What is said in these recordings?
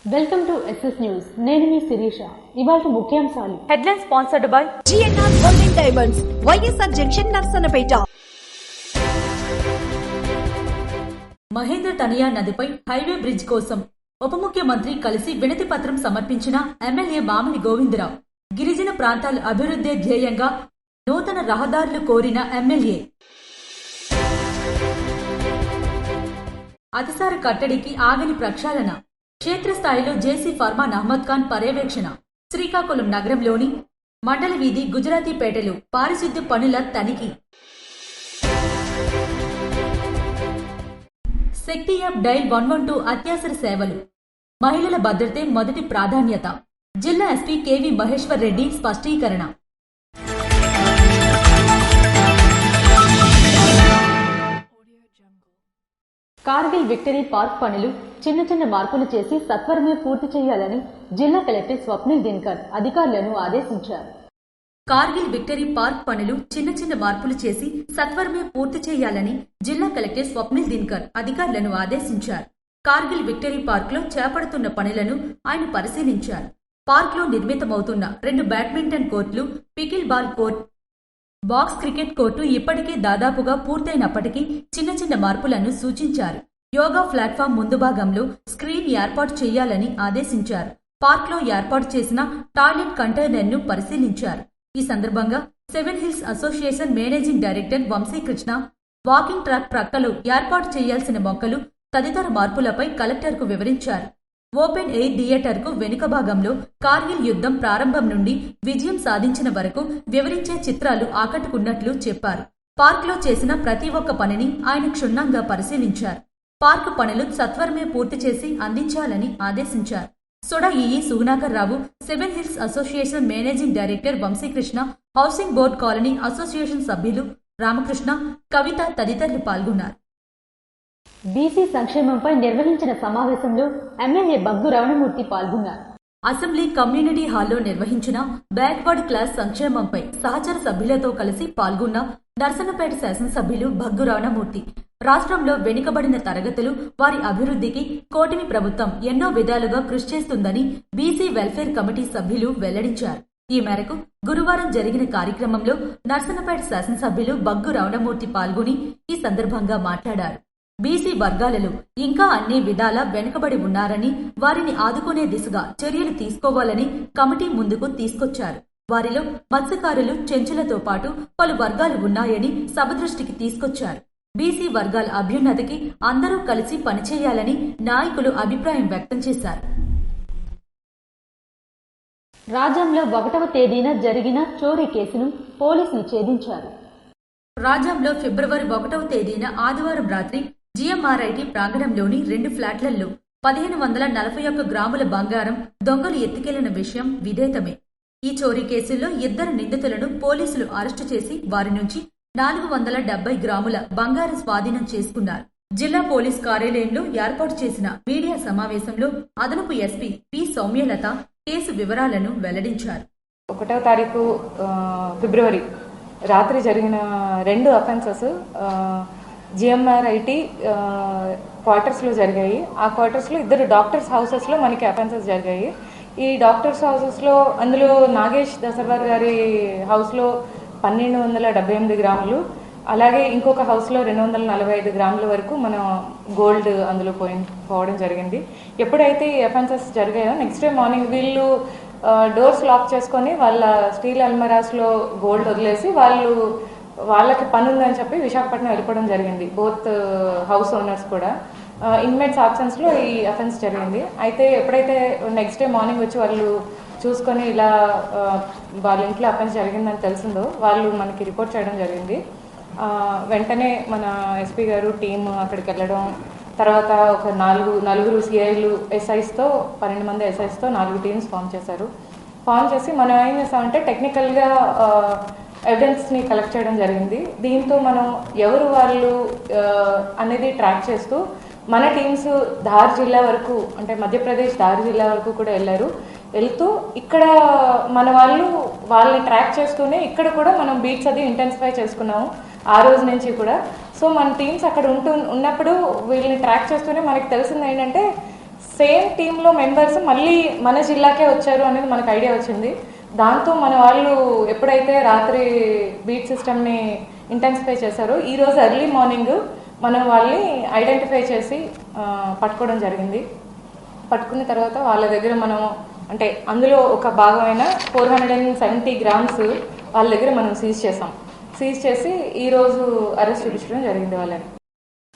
Welcome to SS news. నేను మీ శిరీష. ఇవాళ ముఖ్యాంశాలు. Headline sponsored by GNR golden diamonds, YSR junction, Narasannapeta. Mahendra Tanaya నదిపై హైవే బ్రిడ్జ్ కోసం ఉప ముఖ్యమంత్రి కలిసి వినతి పత్రం సమర్పించిన ఎమ్మెల్యే మామిడి గోవిందరావు. గిరిజన ప్రాంతాల అభివృద్ధి ధ్యేయంగా నూతన రహదారులు కోరిన ఎమ్మెల్యే. అతిసార కట్టడికి ఆగని ప్రక్షాళన. క్షేత్రస్థాయిలో జేసీ ఫర్మాన్ అహ్మద్ ఖాన్ పర్యవేక్షణ. శ్రీకాకుళం నగరంలోని మండల వీధి గుజరాతీపేటలో పారిశుద్ధ్య పనుల తనిఖీ. శక్తి యాప్ డైల్ 112 అత్యవసర సేవలు. మహిళల భద్రతే మొదటి ప్రాధాన్యత. జిల్లా ఎస్పీ కేవీ మహేశ్వర్ రెడ్డి స్పష్టీకరణ. కార్గిల్ విక్టరీ పార్క్ పనులు చిన్న మార్పులు చేసి సత్వరమే పూర్తి చేయాలని జిల్లా కలెక్టర్ స్వప్నిల్ దినకర్ అధికారులను ఆదేశించారు. కార్గిల్ విక్టరీ పార్క్ పనులు చిన్న మార్పులు చేసి సత్వరమే పూర్తి చేయాలని జిల్లా కలెక్టర్ స్వప్నిల్ దినకర్ అధికారులను ఆదేశించారు. కార్గిల్ విక్టరీ పార్క్ లో చేపడుతున్న పనులను ఆయన పరిశీలించారు. పార్క్ లో నిర్మితమవుతున్న 2 బ్యాడ్మింటన్ కోర్టులు, pickle ball court, box cricket court ఇప్పటికే దాదాపుగా పూర్తయినప్పటికీ చిన్న మార్పులను సూచించారు. యోగా ప్లాట్ఫామ్ ముందు భాగంలో స్క్రీన్ ఏర్పాటు చేయాలని ఆదేశించారు. పార్క్ లో ఏర్పాటు చేసిన టాయిలెట్ కంటైనర్ను పరిశీలించారు. ఈ సందర్భంగా 7 hills association managing director Vamsikrishna walking track ప్రక్కలో ఏర్పాటు చేయాల్సిన మొక్కలు తదితర మార్పులపై కలెక్టర్కు వివరించారు. ఓపెన్ ఎయిర్ థియేటర్కు వెనుక భాగంలో కార్గిల్ యుద్ధం ప్రారంభం నుండి విజయం సాధించిన వరకు వివరించే చిత్రాలు ఆకట్టుకున్నట్లు చెప్పారు. పార్క్లో చేసిన ప్రతి ఒక్క పనిని ఆయన క్షుణ్ణంగా పరిశీలించారు. పార్క్ పనులు సత్వరమే పూర్తి చేసి అందించాలని ఆదేశించారు. సొడ EE Sugunakar Rao, 7 hills association managing director Vamsikrishna, housing board colony association సభ్యులు రామకృష్ణ, కవిత తదితరులు పాల్గొన్నారు. బీసీ సంక్షేమంపై నిర్వహించిన సమావేశంలో ఎమ్మెల్యే బగ్గు రమణమూర్తి పాల్గొన్నారు. అసెంబ్లీ కమ్యూనిటీ హాల్లో నిర్వహించిన బ్యాక్వర్డ్ క్లాస్ సంక్షేమంపై సహచర సభ్యులతో కలిసి పాల్గొన్న నర్సన్నపేట శాసనసభ్యులు బగ్గు రమణమూర్తి రాష్ట్రంలో వెనుకబడిన తరగతులు, వారి అభివృద్ధికి కూటమి ప్రభుత్వం ఎన్నో విధాలుగా కృషి చేస్తుందని బీసీ వెల్ఫేర్ కమిటీ సభ్యులు వెల్లడించారు. ఈ మేరకు గురువారం జరిగిన కార్యక్రమంలో నర్సన్నపేట శాసనసభ్యులు బగ్గు రమణమూర్తి పాల్గొని ఈ సందర్భంగా మాట్లాడారు. బీసీ వర్గాలలో ఇంకా అన్ని విధాలా వెనుకబడి ఉన్నారని, వారిని ఆదుకునే దిశగా చర్యలు తీసుకోవాలని కమిటీ ముందుకు తీసుకొచ్చారు. వారిలో మత్స్యకారులు, చెంచులతో పాటు పలు వర్గాలు ఉన్నాయని సభ దృష్టికి తీసుకొచ్చారు. బీసీ వర్గాల అభ్యున్నతికి అందరూ కలిసి పనిచేయాలని నాయకులు అభిప్రాయం వ్యక్తం చేశారు. రాజ్యంలో 1వ తేదీన జరిగిన చోరీ కేసును పోలీసులు ఛేదించారు. రాజ్యంలో ఫిబ్రవరి 1వ తేదీన ఆదివారం రాత్రి జిఎంఆర్ఐటి ప్రాంగణంలోని 2 ఫ్లాట్లలో 1541 గ్రాముల బంగారం దొంగలు ఎత్తుకెళ్లిన విషయం విదితమే. ఈ చోరీ కేసుల్లో 2 నిందితులను పోలీసులు అరెస్టు చేసి వారి నుంచి 470 గ్రాముల బంగారం స్వాధీనం చేసుకున్నారు. జిల్లా పోలీస్ కార్యాలయంలో ఏర్పాటు చేసిన మీడియా సమావేశంలో అదనపు ఎస్పీ పి సౌమ్యలత కేసు వివరాలను వెల్లడించారు. 1వ తారీఖు ఫిబ్రవరి రాత్రి జరిగిన 2 అఫెన్సెస్ జిఎంఆర్ఐటి క్వార్టర్స్లో జరిగాయి. ఆ క్వార్టర్స్లో 2 డాక్టర్స్ హౌసెస్లో మనకి అఫెన్సెస్ జరిగాయి. ఈ డాక్టర్స్ హౌసెస్లో అందులో నాగేష్ దసర్వార్ గారి హౌస్లో 1278 గ్రాములు, అలాగే ఇంకొక హౌస్లో 245 గ్రాముల వరకు మనం గోల్డ్ అందులో పోవడం జరిగింది. ఎప్పుడైతే ఈ అఫెన్సెస్ జరిగాయో నెక్స్ట్ డే మార్నింగ్ వీళ్ళు డోర్స్ లాక్ చేసుకొని వాళ్ళ స్టీల్ అల్మరాస్లో గోల్డ్ వదిలేసి వాళ్ళకి పని ఉందని చెప్పి విశాఖపట్నం వెళ్ళిపోవడం జరిగింది. బోత్ హౌస్ ఓనర్స్ కూడా. ఇన్మేట్స్ ఆబ్సెన్స్లో ఈ అఫెన్స్ జరిగింది. అయితే ఎప్పుడైతే నెక్స్ట్ డే మార్నింగ్ వచ్చి వాళ్ళు చూసుకొని ఇలా వాళ్ళ ఇంట్లో అఫెన్స్ జరిగిందని తెలిసిందో వాళ్ళు మనకి రిపోర్ట్ చేయడం జరిగింది. వెంటనే మన ఎస్పీ గారు టీం అక్కడికి వెళ్ళడం, తర్వాత ఒక నలుగురు సిఐలు ఎస్ఐస్తో 12 మంది ఎస్ఐస్తో 4 టీమ్స్ ఫామ్ చేశారు. ఫామ్ చేసి మనం ఏం చేస్తామంటే టెక్నికల్గా ఎవిడెన్స్ని కలెక్ట్ చేయడం జరిగింది. దీంతో మనం ఎవరు వాళ్ళు అనేది ట్రాక్ చేస్తూ మన టీమ్స్ ధార్ జిల్లా వరకు, అంటే మధ్యప్రదేశ్ ధార్ జిల్లా వరకు కూడా వెళ్తూ ఇక్కడ మన వాళ్ళని ట్రాక్ చేస్తూనే ఇక్కడ కూడా మనం బీట్స్ అది ఇంటెన్సిఫై చేసుకున్నాము ఆ రోజు నుంచి కూడా. సో మన టీమ్స్ అక్కడ ఉన్నప్పుడు వీళ్ళని ట్రాక్ చేస్తూనే మనకి తెలిసింది ఏంటంటే సేమ్ టీంలో మెంబర్స్ మళ్ళీ మన జిల్లాకే వచ్చారు అనేది మనకు ఐడియా వచ్చింది. దాంతో మన వాళ్ళు ఎప్పుడైతే రాత్రి బీట్ సిస్టమ్ని ఇంటెన్సిఫై చేశారో ఈరోజు ఎర్లీ మార్నింగ్ మనం వాళ్ళని ఐడెంటిఫై చేసి పట్టుకోవడం జరిగింది. పట్టుకున్న తర్వాత వాళ్ళ దగ్గర మనం అంటే అందులో ఒక భాగమైన 470 grams వాళ్ళ దగ్గర మనం సీజ్ చేసాం. సీజ్ చేసి ఈరోజు అరెస్ట్ చూపించడం జరిగింది వాళ్ళని.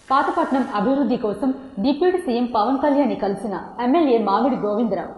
పాతపట్నం అభివృద్ధి కోసం డిప్యూటీ సీఎం పవన్ కళ్యాణ్ కలిసిన ఎమ్మెల్యే మామిడి గోవిందరావు.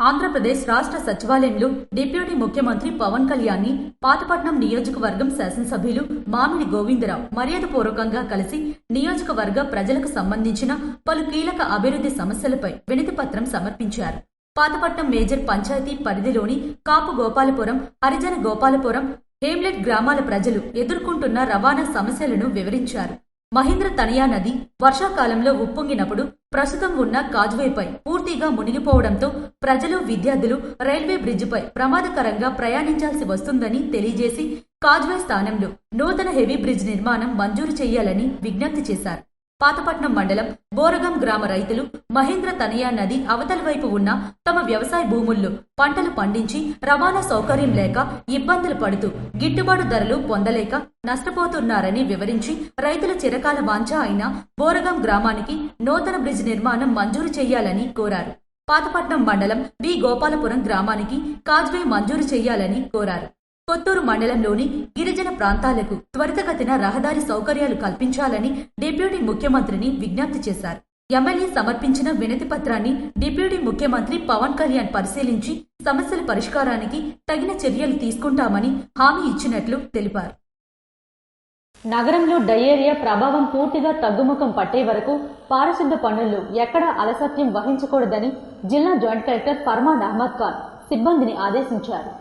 ఆంధ్రప్రదేశ్ రాష్ట్ర సచివాలయంలో డిప్యూటీ ముఖ్యమంత్రి పవన్ కళ్యాణ్ ని పాతపట్నం నియోజకవర్గం శాసనసభ్యులు మామిడి గోవిందరావు మర్యాదపూర్వకంగా కలిసి నియోజకవర్గ ప్రజలకు సంబంధించిన పలు కీలక అభివృద్ధి సమస్యలపై వినతిపత్రం సమర్పించారు. పాతపట్నం మేజర్ పంచాయతీ పరిధిలోని కాపు గోపాలపురం, హరిజన గోపాలపురం, హేమ్లెట్ గ్రామాల ప్రజలు ఎదుర్కొంటున్న రవాణా సమస్యలను వివరించారు. మహేంద్ర తనయా నది వర్షాకాలంలో ఉప్పొంగినప్పుడు ప్రస్తుతం ఉన్న కాజ్వేపై పూర్తిగా మునిగిపోవడంతో ప్రజలు, విద్యార్థులు రైల్వే బ్రిడ్జిపై ప్రమాదకరంగా ప్రయాణించాల్సి వస్తుందని తెలియజేసి కాజ్వే స్థానంలో నూతన హెవీ బ్రిడ్జ్ నిర్మాణం మంజూరు చేయాలని విజ్ఞప్తి చేశారు. పాతపట్నం మండలం బోరగం గ్రామ రైతులు మహేంద్ర తనయా నది అవతల వైపు ఉన్న తమ వ్యవసాయ భూముల్లో పంటలు పండించి రవాణా సౌకర్యం లేక ఇబ్బందులు పడుతూ గిట్టుబాటు ధరలు పొందలేక నష్టపోతున్నారని వివరించి రైతుల చిరకాల వాంఛ అయిన బోరగం గ్రామానికి నూతన బ్రిడ్జ్ నిర్మాణం మంజూరు చేయాలని కోరారు. పాతపట్నం మండలం బి గోపాలపురం గ్రామానికి కాజ్వే మంజూరు చేయాలని కోరారు. కొత్తూరు మండలంలోని గిరిజన ప్రాంతాలకు త్వరితగతిన రహదారి సౌకర్యాలు కల్పించాలని డిప్యూటీ ముఖ్యమంత్రిని విజ్ఞప్తి చేశారు. ఎమ్మెల్యే సమర్పించిన వినతి పత్రాన్ని డిప్యూటీ ముఖ్యమంత్రి పవన్ కళ్యాణ్ పరిశీలించి సమస్యల పరిష్కారానికి తగిన చర్యలు తీసుకుంటామని హామీ ఇచ్చినట్లు తెలిపారు. నగరంలో డయేరియా ప్రభావం పూర్తిగా తగ్గుముఖం పట్టే వరకు పారిశుద్ధ పనుల్లో ఎక్కడా అలసత్యం వహించకూడదని జిల్లా జాయింట్ కలెక్టర్ ఫర్మాన్ అహ్మద్ ఖాన్ సిబ్బందిని ఆదేశించారు.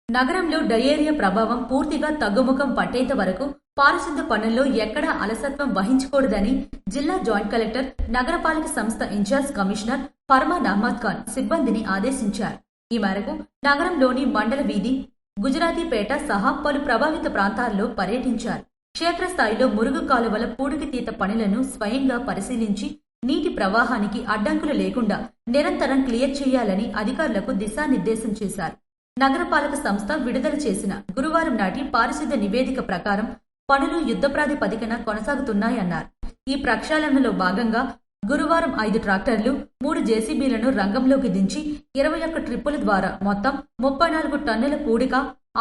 నగరంలో డయేరియా ప్రభావం పూర్తిగా తగ్గుముఖం పట్టేంత వరకు పారిశుద్ధ పనుల్లో ఎక్కడా అలసత్వం వహించకూడదని జిల్లా జాయింట్ కలెక్టర్, నగరపాలక సంస్థ ఇన్ఛార్జ్ కమిషనర్ ఫర్మాన్ అహ్మద్ ఖాన్ సిబ్బందిని ఆదేశించారు. ఈ మేరకు నగరంలోని మండల వీధి, గుజరాతీపేట సహా పలు ప్రభావిత ప్రాంతాల్లో పర్యటించారు. క్షేత్రస్థాయిలో మురుగు కాలువల పూడికతీత పనులను స్వయంగా పరిశీలించి నీటి ప్రవాహానికి అడ్డంకులు లేకుండా నిరంతరం క్లియర్ చేయాలని అధికారులకు దిశానిర్దేశం చేశారు. నగరపాలక సంస్థ విడుదల చేసిన గురువారం నాటి పారిశుద్ధ నివేదిక ప్రకారం పనులు యుద్ధ ప్రాతిపదికన కొనసాగుతున్నాయన్నారు. ఈ ప్రక్షాళనలో భాగంగా గురువారం 5 ట్రాక్టర్లు, 3 జేసీబీలను రంగంలోకి దించి 21 ట్రిప్పుల ద్వారా మొత్తం 34 టన్నుల పూడిక,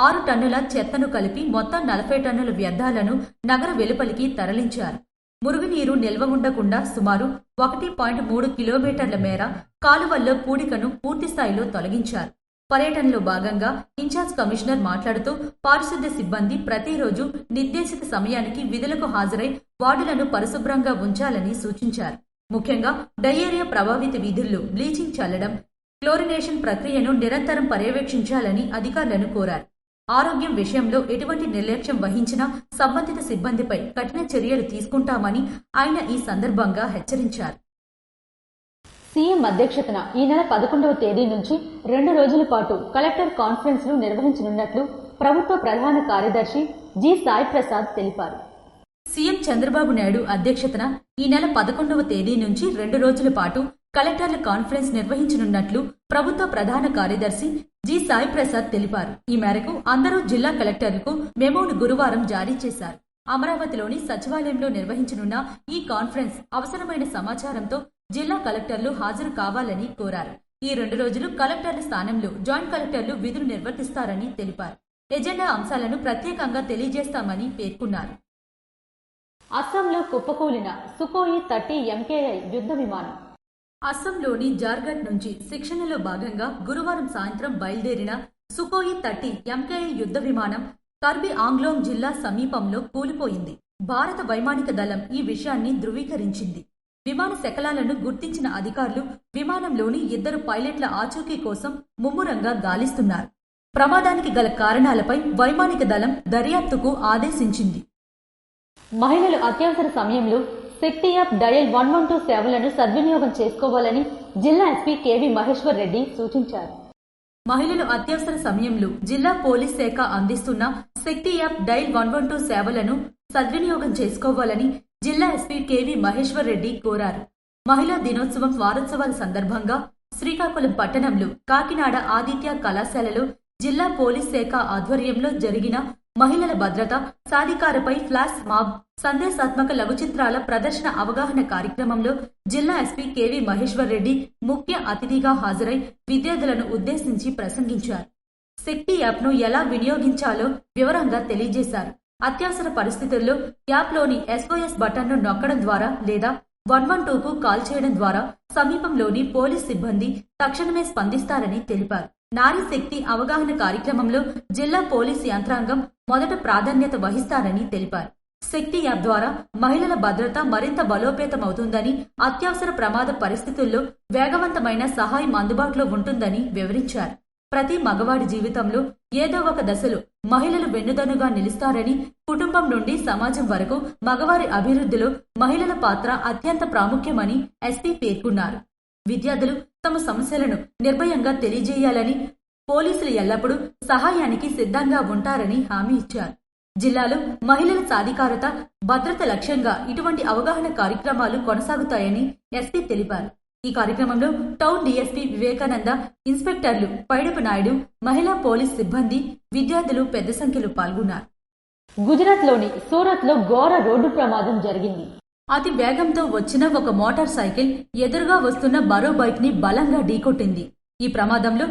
6 టన్నుల చెత్తను కలిపి మొత్తం 40 టన్నుల వ్యర్థాలను నగర వెలుపలికి తరలించారు. మురుగునీరు నిల్వ ఉండకుండా సుమారు 1.3 కిలోమీటర్ల మేర కాలువల్లో పూడికను పూర్తిస్థాయిలో తొలగించారు. పర్యటనలో భాగంగా ఇన్ఛార్జ్ కమిషనర్ మాట్లాడుతూ పారిశుద్ధ్య సిబ్బంది ప్రతిరోజు నిర్దేశిత సమయానికి విధులకు హాజరై వార్డులను పరిశుభ్రంగా ఉంచాలని సూచించారు. ముఖ్యంగా డయేరియా ప్రభావిత వీధుల్లో బ్లీచింగ్ చల్లడం, క్లోరినేషన్ ప్రక్రియను నిరంతరం పర్యవేక్షించాలని అధికారులను కోరారు. ఆరోగ్యం విషయంలో ఎటువంటి నిర్లక్ష్యం వహించినా సంబంధిత సిబ్బందిపై కఠిన చర్యలు తీసుకుంటామని ఆయన ఈ సందర్భంగా హెచ్చరించారు. సీఎం అధ్యక్షతన ఈ నెల 11వ తేదీ నుంచి 2 రోజుల పాటు కలెక్టర్ కాన్ఫరెన్స్ ను నిర్వహించనున్నట్లు ప్రభుత్వ ప్రధాన కార్యదర్శి జి సాయి ప్రసాద్ తెలిపారు. సీఎం చంద్రబాబు నాయుడు అధ్యక్షతన ఈ నెల 11వ తేదీ నుంచి 2 రోజుల పాటు కలెక్టర్ల కాన్ఫరెన్స్ నిర్వహించనున్నట్లు ప్రభుత్వ ప్రధాన కార్యదర్శి జి సాయి ప్రసాద్ తెలిపారు. ఈ మేరకు అందరూ జిల్లా కలెక్టర్లకు మెమోను గురువారం జారీ చేశారు. అమరావతిలోని సచివాలయంలో నిర్వహించనున్న ఈ కాన్ఫరెన్స్ అవసరమైన సమాచారంతో జిల్లా కలెక్టర్లు హాజరు కావాలని కోరారు. ఈ 2 రోజులు కలెక్టర్ల స్థానంలో జాయింట్ కలెక్టర్లు విధులు నిర్వర్తిస్తారని తెలిపారు. ఎజెండా అంశాలను ప్రత్యేకంగా తెలియజేస్తామని పేర్కొన్నారు. అస్సాంలో కుప్పకూలిన సుకోయి 30 MKI యుద్ధ విమానం. అస్సాంలోని జార్ఘట్ నుంచి శిక్షణలో భాగంగా గురువారం సాయంత్రం బయలుదేరిన సుకోయి 30 MKI యుద్ధ విమానం కర్బీ ఆంగ్లాంగ్ జిల్లా సమీపంలో కూలిపోయింది. భారత వైమానిక దళం ఈ విషయాన్ని ధృవీకరించింది. విమాన శకలాలను గుర్తించిన అధికారులు విమానంలోని 2 పైలట్ల ఆచూకీ కోసం ముమ్మరంగా గాలిస్తున్నారు. ప్రమాదానికి గల కారణాలపై వైమానిక దళం దర్యాప్తుకు ఆదేశించింది. మహిళలు అత్యవసర సమయంలో శక్తి యాప్ డయల్ 112 సేవలను సద్వినియోగం చేసుకోవాలని జిల్లా ఎస్పీ కేవీ మహేశ్వర్ రెడ్డి సూచించారు. మహిళలు అత్యవసర సమయంలో జిల్లా పోలీస్ శాఖ అందిస్తున్న శక్తి యాప్ డయల్ 112 సేవలను సద్వినియోగం చేసుకోవాలని జిల్లా ఎస్పీ కేవీ మహేశ్వర్ రెడ్డి కోరారు. మహిళా దినోత్సవం వారోత్సవాల సందర్భంగా శ్రీకాకుళం పట్టణంలో కాకినాడ ఆదిత్య కళాశాలలో జిల్లా పోలీస్ శాఖ ఆధ్వర్యంలో జరిగిన మహిళల భద్రత సాధికారపై ఫ్లాష్ మాబ్ సందేశాత్మక లఘు చిత్రాల ప్రదర్శన అవగాహన కార్యక్రమంలో జిల్లా ఎస్పీ కెవి మహేశ్వర్ రెడ్డి ముఖ్య అతిథిగా హాజరై విద్యార్థులను ఉద్దేశించి ప్రసంగించారు. శక్తి యాప్ను ఎలా వినియోగించాలో వివరంగా తెలియజేశారు. అత్యవసర పరిస్థితుల్లో యాప్లోని SOS బటన్ను నొక్కడం ద్వారా లేదా 112కు కాల్ చేయడం ద్వారా సమీపంలోని పోలీస్ సిబ్బంది తక్షణమే స్పందిస్తారని తెలిపారు. నారీ శక్తి అవగాహన కార్యక్రమంలో జిల్లా పోలీస్ యంత్రాంగం మొదట ప్రాధాన్యత వహిస్తారని తెలిపారు. శక్తి యాప్ ద్వారా మహిళల భద్రత మరింత బలోపేతమవుతుందని, అత్యవసర ప్రమాద పరిస్థితుల్లో వేగవంతమైన సహాయం అందుబాటులో ఉంటుందని వివరించారు. ప్రతి మగవాడి జీవితంలో ఏదో ఒక దశలో మహిళలు వెన్నుదన్నుగా నిలుస్తారని, కుటుంబం నుండి సమాజం వరకు మగవారి అభివృద్ధిలో మహిళల పాత్ర అత్యంత ప్రాముఖ్యమని ఎస్పీ పేర్కొన్నారు. విద్యార్థులు తమ సమస్యలను నిర్భయంగా తెలియజేయాలని, పోలీసులు ఎల్లప్పుడూ సహాయానికి సిద్ధంగా ఉంటారని హామీ ఇచ్చారు. జిల్లాలో మహిళల సాధికారత, భద్రత లక్ష్యంగా ఇటువంటి అవగాహన కార్యక్రమాలు కొనసాగుతాయని ఎస్పీ తెలిపారు. ఈ కార్యక్రమంలో టౌన్ డీఎస్పీ వివేకానంద, ఇన్స్పెక్టర్లు పైడపు నాయుడు, మహిళా పోలీస్ సిబ్బంది, విద్యార్థులు పెద్ద సంఖ్యలో పాల్గొన్నారు. గుజరాత్లోని సూరత్లో ఘోర రోడ్డు ప్రమాదం జరిగింది. అతి వేగంతో వచ్చిన ఒక మోటార్ సైకిల్ ఎదురుగా వస్తున్న మరో బైక్ ని బలంగా ఢీకొట్టింది. ఈ ప్రమాదంలో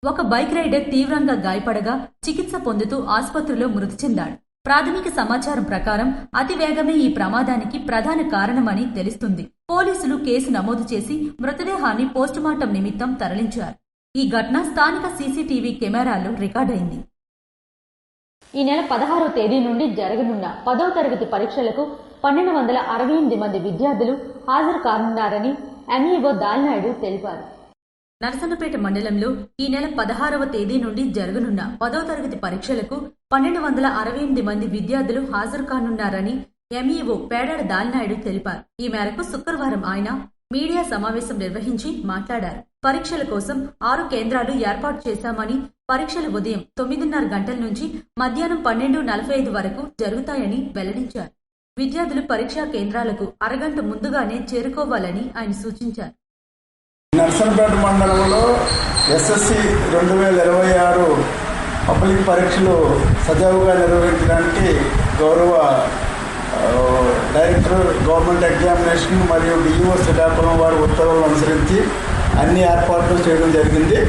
ఒక బైక్ రైడర్ తీవ్రంగా గాయపడగా చికిత్స పొందుతూ ఆసుపత్రిలో మృతి చెందాడు. ప్రాథమిక సమాచారం ప్రకారం అతి వేగమే ఈ ప్రమాదానికి ప్రధాన కారణమని తెలుస్తుంది. పోలీసులు కేసు నమోదు చేసి మృతదేహాన్ని పోస్టుమార్టం నిమిత్తం తరలించారు. ఈ ఘటన స్థానిక సీసీటీవీ కెమెరాల్లో రికార్డైంది. ఈ నెల 16వ తేదీ నుండి జరగనున్న 10వ తరగతి పరీక్షలకు 1268 మంది విద్యార్థులు హాజరు కానున్నారని ఎంఈఓ దాల్నాయుడు తెలిపారు. నరసన్నపేట మండలంలో ఈ నెల 16వ తేదీ నుండి జరగనున్న 10వ తరగతి పరీక్షలకు 1268 మంది విద్యార్థులు హాజరు కానున్నారని ఎంఈఓ పేడాడ దాల్నాయుడు తెలిపారు. ఈ మేరకు శుక్రవారం ఆయన మీడియా సమావేశం నిర్వహించి మాట్లాడారు. పరీక్షల కోసం 6 కేంద్రాలు ఏర్పాటు చేశామని, పరీక్షలు ఉదయం 9:30 గంటల నుంచి మధ్యాహ్నం 12:45 వరకు జరుగుతాయని వెల్లడించారు. విద్యార్థులు పరీక్షా కేంద్రాలకు అరగంట ముందుగానే చేరుకోవాలని ఆయన సూచించారు. నర్సంపేట మండలంలో ఎస్ఎస్సి 2026 పబ్లిక్ పరీక్షలు సజావుగా నిర్వహించడానికి గౌరవ డైరెక్టర్ గవర్నమెంట్ ఎగ్జామినేషన్ మరియు డిఈఓ శ్రీకాకుళం వారి ఉత్తర్వులను అనుసరించి అన్ని ఏర్పాట్లు చేయడం జరిగింది.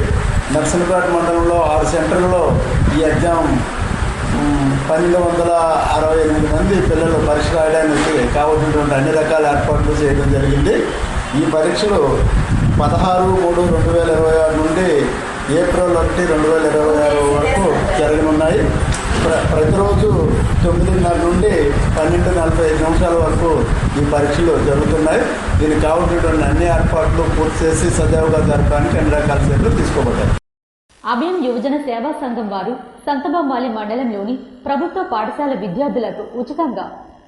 నర్సంపేట మండలంలో 6 సెంటర్లలో ఈ ఎగ్జామ్ 1268 మంది పిల్లలు పరీక్ష రాయడానికి కావాల్సినటువంటి అన్ని రకాల ఏర్పాట్లు చేయడం జరిగింది. ఈ పరీక్షలు 16/3/2026 నుండి ఏప్రిల్ 1, 2026 వరకు జరగనున్నాయి. ప్రతిరోజు 9:30 నుండి 12:45 వరకు ఈ పరీక్షలు జరుగుతున్నాయి. దీనికి కావాల్సినటువంటి అన్ని ఏర్పాట్లు పూర్తి చేసి సజావుగా జరపడానికి అన్ని రకాల చర్యలు తీసుకోబడ్డాయి. అభయం యువజన సేవా సంఘం వారు సంతబొమ్మాలి మండలంలోని ప్రభుత్వ పాఠశాల విద్యార్థులకు ఉచితంగా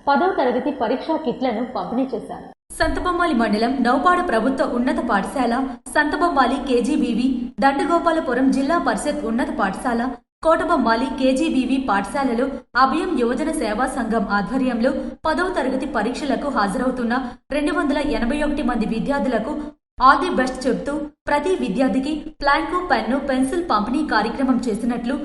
10వ తరగతి పరీక్షా కిట్లను పంపిణీ చేశారు. సంతబొమ్మాలి మండలం నౌపాడ ప్రభుత్వ ఉన్నత పాఠశాల, సంతబొమ్మాలి కేజీబీవీ, దండగోపాలపురం జిల్లా పరిషత్ ఉన్నత పాఠశాల, కోటబొమ్మాలి కేజీబీవీ పాఠశాలలో అభయం యువజన సేవా సంఘం ఆధ్వర్యంలో 10వ తరగతి పరీక్షలకు హాజరవుతున్న 281 మంది విద్యార్థులకు ఆల్ ది బెస్ట్ చెబుతూ ప్రతి విద్యార్థికి ప్లాంకు, పెన్ను, పెన్సిల్ పంపిణీ కార్యక్రమం చేసినట్లు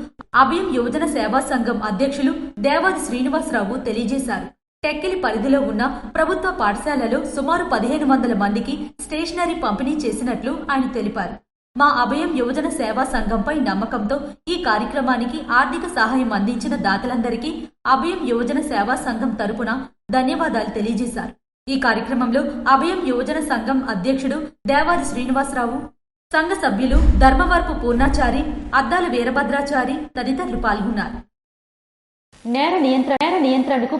అభయం యువజన సేవా సంఘం అధ్యక్షులు దేవాది శ్రీనివాసరావు తెలియజేశారు. టెక్కిలి పరిధిలో ఉన్న ప్రభుత్వ పాఠశాలలో సుమారు 1500 మందికి స్టేషనరీ పంపిణీ చేసినట్లు ఆయన తెలిపారు. మా అభయం యువజన సేవా సంఘంపై నమ్మకంతో ఈ కార్యక్రమానికి ఆర్థిక సహాయం అందించిన దాతలందరికీ అభయం యువజన సేవా సంఘం తరపున ధన్యవాదాలు తెలియజేశారు. ఈ కార్యక్రమంలో అభయం యువజన సంఘం అధ్యక్షుడు దేవాది శ్రీనివాసరావు, సంఘ సభ్యులు ధర్మవరపు పూర్ణాచారి, అద్దాల వీరభద్రాచారి తదితరులు పాల్గొన్నారు. నేర నియంత్రణకు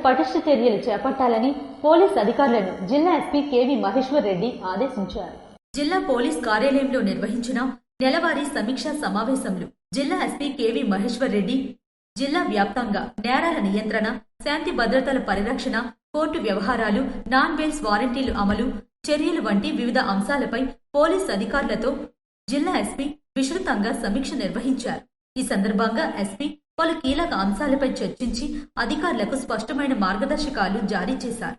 పటిష్ట చర్యలు చేపట్టాలని పోలీస్ అధికారులను జిల్లా ఎస్పీ కెవి మహేశ్వర్ రెడ్డి ఆదేశించారు. జిల్లా పోలీస్ కార్యాలయంలో నిర్వహించిన నెలవారీ సమీక్షా సమావేశంలో జిల్లా ఎస్పీ కెవి మహేశ్వర్ రెడ్డి జిల్లా వ్యాప్తంగా నేరాల నియంత్రణ, శాంతి భద్రతల పరిరక్షణ, కోర్టు వ్యవహారాలు, నాన్ బెయిల్స్ వారంటీలు అమలు, చర్యలు వంటి వివిధ అంశాలపై పోలీస్ అధికారులతో జిల్లా ఎస్పీ విస్తృతంగా సమీక్ష నిర్వహించారు. ఈ సందర్భంగా ఎస్పీ పలు కీలక అంశాలపై చర్చించి అధికారులకు స్పష్టమైన మార్గదర్శకాలు జారీ చేశారు.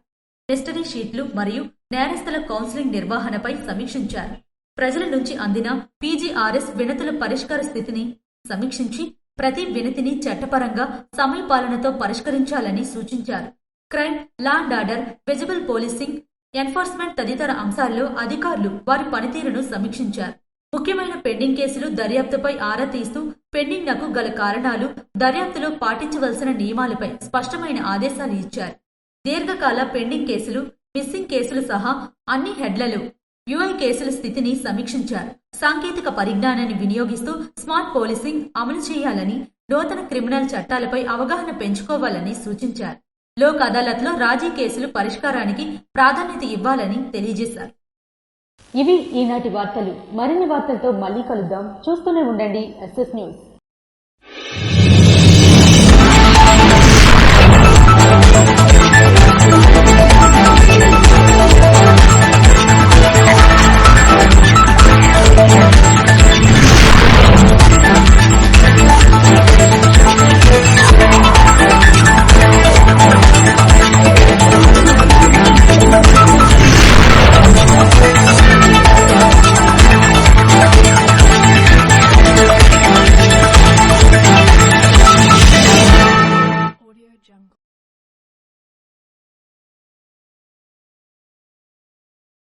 టెస్టరీ షీట్లు మరియు నేరస్తుల కౌన్సిలింగ్ నిర్వహణపై సమీక్షించారు. ప్రజల నుంచి అందిన పీజీఆర్ఎస్ వినతుల పరిష్కార స్థితిని సమీక్షించి ప్రతి వినతిని చట్టపరంగా సమయపాలనతో పరిష్కరించాలని సూచించారు. Crime, law and order, visible policing, enforcement తదితర అంశాల్లో అధికారులు వారి పనితీరును సమీక్షించారు. ముఖ్యమైన పెండింగ్ కేసులు దర్యాప్తుపై ఆరా తీస్తూ పెండింగ్నకు గల కారణాలు, దర్యాప్తులో పాటించవలసిన నియమాలపై స్పష్టమైన ఆదేశాలు ఇచ్చారు. దీర్ఘకాల పెండింగ్ కేసులు, మిస్సింగ్ కేసులు సహా అన్ని హెడ్లలో యుఐ కేసుల స్థితిని సమీక్షించారు. సాంకేతిక పరిజ్ఞానాన్ని వినియోగిస్తూ స్మార్ట్ పోలీసింగ్ అమలు చేయాలని, నూతన క్రిమినల్ చట్టాలపై అవగాహన పెంచుకోవాలని సూచించారు. లోక్ అదాలత్లో రాజీ కేసులు పరిష్కారానికి ప్రాధాన్యత ఇవ్వాలని తెలియజేశారు. ఇవి ఈనాటి వార్తలు. మరిన్ని వార్తలతో మళ్ళీ కలుద్దాం. చూస్తూనే ఉండండి SS న్యూస్.